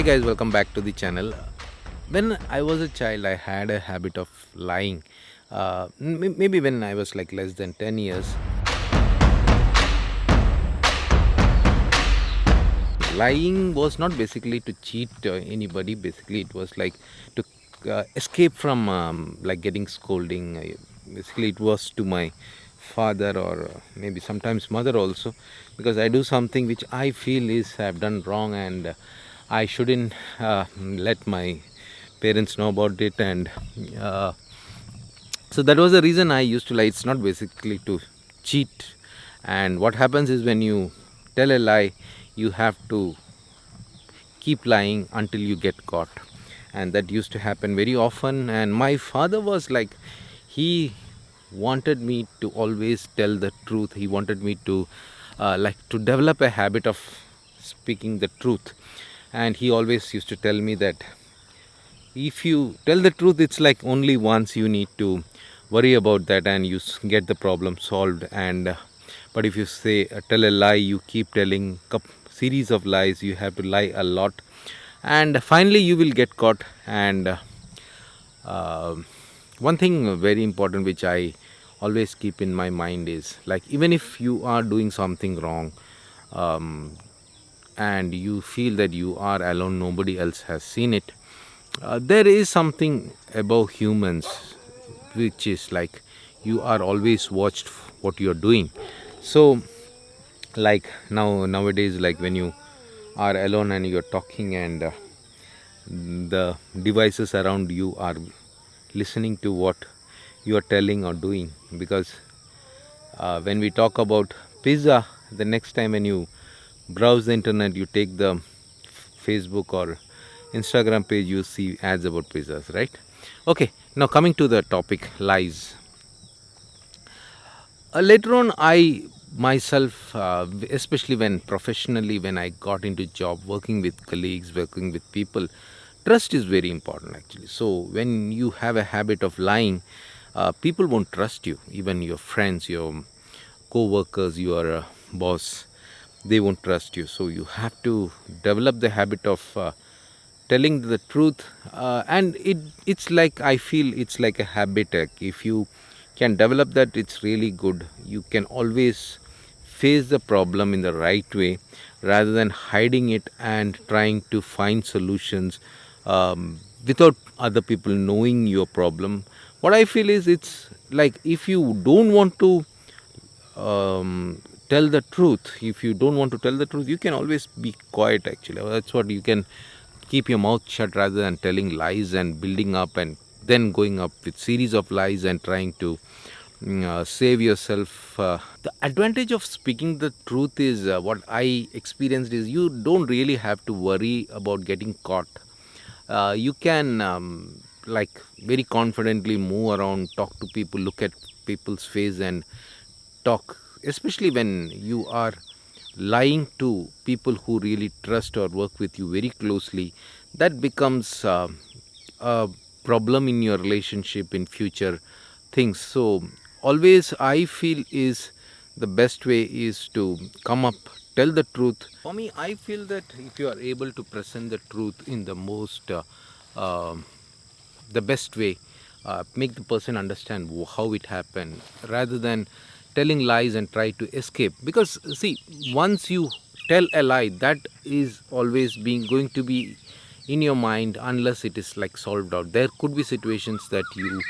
guys, welcome back to the channel. When I was a child, I had a habit of lying. Maybe when I was like less than 10 years, lying was not basically to cheat anybody. Basically, it was like to escape from like getting scolding. Basically, it was to my father or maybe sometimes mother also, because I do something which I feel is I've done wrong and I shouldn't let my parents know about it. And uh, so that was the reason I used to lie. It's not basically to cheat. And what happens is when you tell a lie, you have to keep lying until you get caught. And that used to happen very often. And my father was like, he wanted me to always tell the truth. He wanted me to like to develop a habit of speaking the truth. And he always used to tell me that if you tell the truth, it's like only once you need to worry about that and you get the problem solved. And but if you say tell a lie, you keep telling series of lies, you have to lie a lot, and finally you will get caught. And uh, one thing very important which I always keep in my mind is like, even if you are doing something wrong, um, and you feel that you are alone, nobody else has seen it, there is something above humans which is like you are always watched what you are doing. So like nowadays, like when you are alone and you're talking, and the devices around you are listening to what you are telling or doing. Because when we talk about pizza, the next time when you browse the internet, you take the Facebook or Instagram page, you see ads about pizzas, right? Okay, now coming to the topic, lies. Later on, I myself, especially when professionally, when I got into job, working with colleagues, working with people, trust is very important actually. So when you have a habit of lying, people won't trust you. Even your friends, your co-workers, your boss, they won't trust you. So you have to develop the habit of telling the truth. And it's like, I feel it's like a habit. If you can develop that, it's really good. You can always face the problem in the right way rather than hiding it and trying to find solutions without other people knowing your problem. What I feel is, it's like, if you don't want to tell the truth, if you don't want to tell the truth, you can always be quiet actually. That's what you can, keep your mouth shut rather than telling lies and building up and then going up with series of lies and trying to save yourself. The advantage of speaking the truth is, what I experienced is, you don't really have to worry about getting caught. You can like very confidently move around, talk to people, look at people's face and talk, especially when you are lying to people who really trust or work with you very closely. That becomes a problem in your relationship in future things. So always I feel is, the best way is to come up, tell the truth. For me, I feel that if you are able to present the truth in the most uh, the best way, make the person understand how it happened, rather than telling lies and try to escape. Because see, once you tell a lie, that is always being going to be in your mind unless it is like solved out. There could be situations that you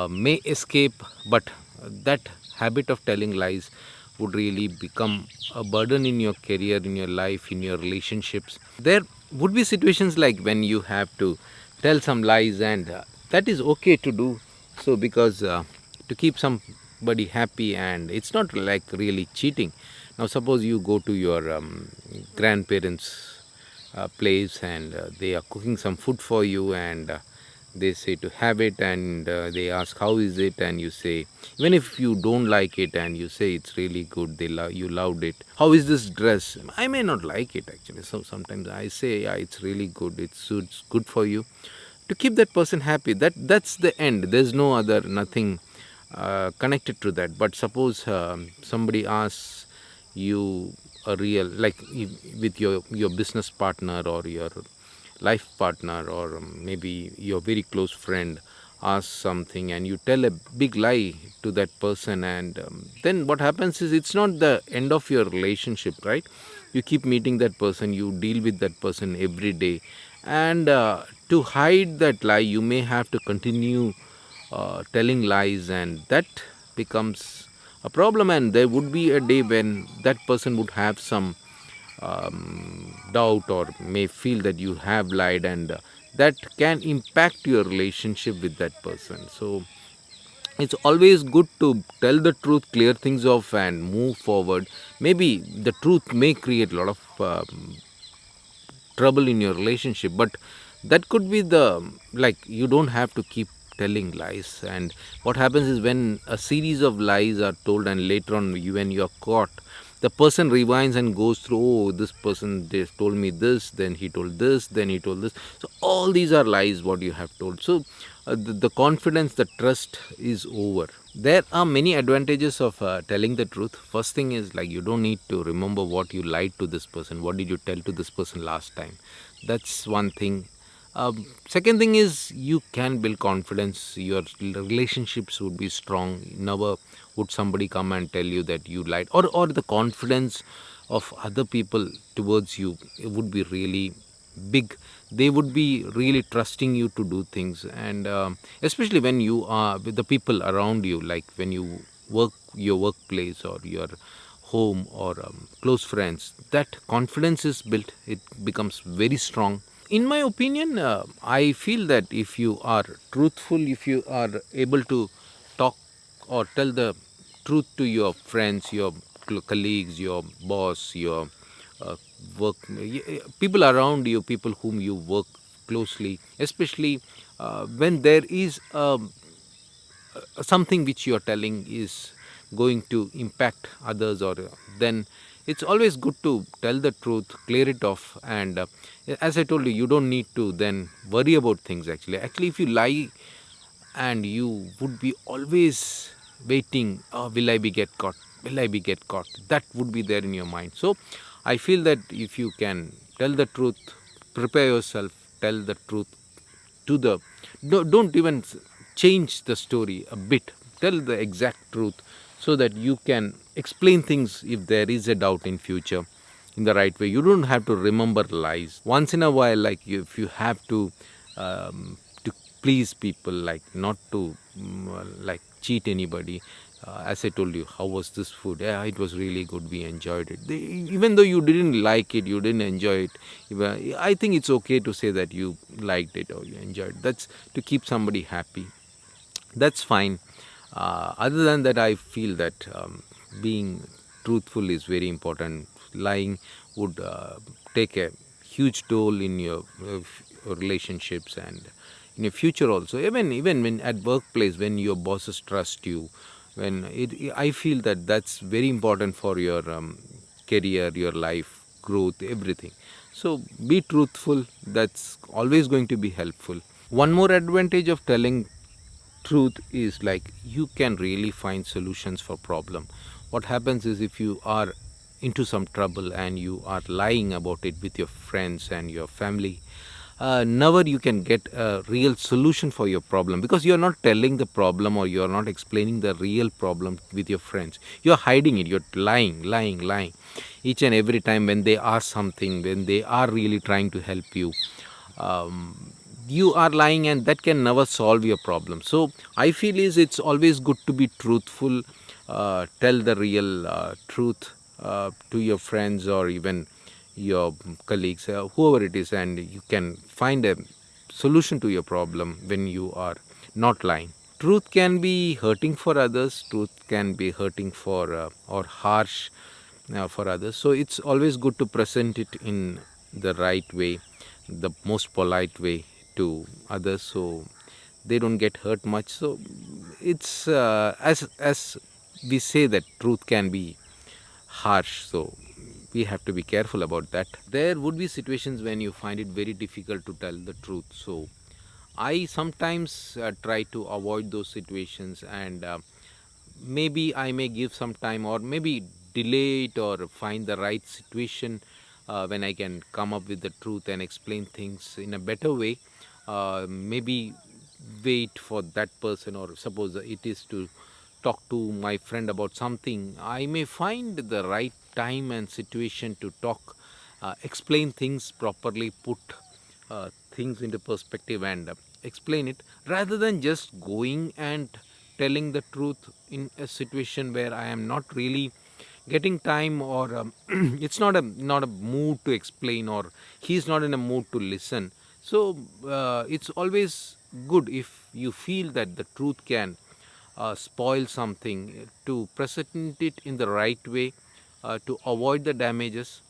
may escape, but that habit of telling lies would really become a burden in your career, in your life, in your relationships. There would be situations like when you have to tell some lies, and that is okay to do so, because to keep somebody happy, and it's not like really cheating. Now suppose you go to your grandparents place, and they are cooking some food for you, and they say to have it, and they ask how is it, and you say, even if you don't like it and you say it's really good, you loved it. How is this dress? I may not like it actually, so sometimes I say, yeah, it's really good, it suits good for you, to keep that person happy. That's the end. There's no other, nothing connected to that. But suppose somebody asks you a real, like with your business partner or your life partner, or maybe your very close friend asks something and you tell a big lie to that person, and then what happens is it's not the end of your relationship, right? You keep meeting that person, you deal with that person every day, and to hide that lie you may have to continue telling lies, and that becomes a problem. And there would be a day when that person would have some doubt, or may feel that you have lied, and that can impact your relationship with that person. So it's always good to tell the truth, clear things off, and move forward. Maybe the truth may create a lot of trouble in your relationship, but that could be the, like, you don't have to keep telling lies. And what happens is when a series of lies are told, and later on when you are caught, the person rewinds and goes through, oh, this person, they told me this, then he told this, then he told this. So all these are lies what you have told. So the confidence, the trust is over. There are many advantages of telling the truth. First thing is, like, you don't need to remember what you lied to this person, what did you tell to this person last time. That's one thing. Second thing is, you can build confidence, your relationships would be strong. Never would somebody come and tell you that you lied, or the confidence of other people towards you, it would be really big. They would be really trusting you to do things. And especially when you are with the people around you, like when you work, your workplace or your home, or close friends, that confidence is built, it becomes very strong. In my opinion, I feel that if you are truthful, if you are able to talk or tell the truth to your friends, your colleagues, your boss, your uh, work, people around you, people whom you work closely, especially when there is something which you are telling is going to impact others, or then it's always good to tell the truth, clear it off. And as I told you, you don't need to then worry about things. Actually, if you lie, and you would be always waiting, oh, will I be get caught, will I be get caught, that would be there in your mind. So I feel that if you can tell the truth, prepare yourself, tell the truth to the, don't even change the story a bit, tell the exact truth, so that you can explain things if there is a doubt in future in the right way. You don't have to remember lies once in a while, like if you have to please people, like not to like cheat anybody. As I told you, how was this food? Yeah, it was really good, we enjoyed it. Even though you didn't like it, you didn't enjoy it, I think it's okay to say that you liked it or you enjoyed it. That's to keep somebody happy, that's fine. Other than that, I feel that being truthful is very important. Lying would take a huge toll in your relationships, and in your future also. Even when at workplace, when your bosses trust you, when I feel that that's very important for your career, your life growth, everything. So be truthful. That's always going to be helpful. One more advantage of telling truth is, like, you can really find solutions for problem. What happens is, if you are into some trouble and you are lying about it with your friends and your family, never you can get a real solution for your problem, because you are not telling the problem, or you are not explaining the real problem with your friends. You are hiding it, you're lying each and every time when they ask something, when they are really trying to help you. You are lying, and that can never solve your problem. So I feel is, it's always good to be truthful. Tell the real truth to your friends, or even your colleagues, whoever it is, and you can find a solution to your problem when you are not lying. Truth can be hurting for others, truth can be hurting for or harsh for others. So it's always good to present it in the right way, the most polite way to others, so they don't get hurt much. So it's as we say that truth can be harsh, so we have to be careful about that. There would be situations when you find it very difficult to tell the truth, so I sometimes try to avoid those situations, and maybe I may give some time, or maybe delay it, or find the right situation when I can come up with the truth and explain things in a better way. Maybe wait for that person, or suppose it is to talk to my friend about something, I may find the right time and situation to talk, explain things properly, put things into perspective, and explain it, rather than just going and telling the truth in a situation where I am not really getting time, or it's not a mood to explain, or he's not in a mood to listen. So it's always good if you feel that the truth can spoil something, to present it in the right way, to avoid the damages,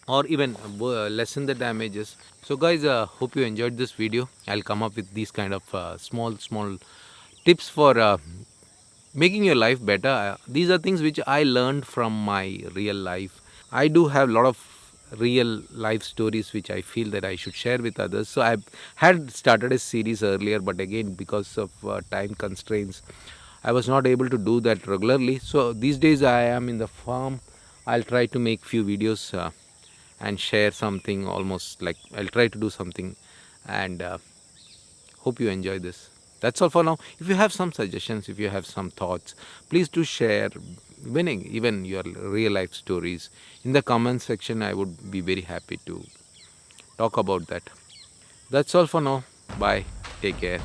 or even lessen the damages. So guys, hope you enjoyed this video. I'll come up with these kind of small tips for making your life better. These are things which I learned from my real life. I do have a lot of real life stories which I feel that I should share with others. So I had started a series earlier, but again, because of time constraints, I was not able to do that regularly. So these days I am in the farm. I'll try to make few videos and share something, almost like I'll try to do something, and hope you enjoy this. That's all for now. If you have some suggestions, if you have some thoughts, please do share, winning even your real life stories in the comment section. I would be very happy to talk about that. That's all for now. Bye. Take care.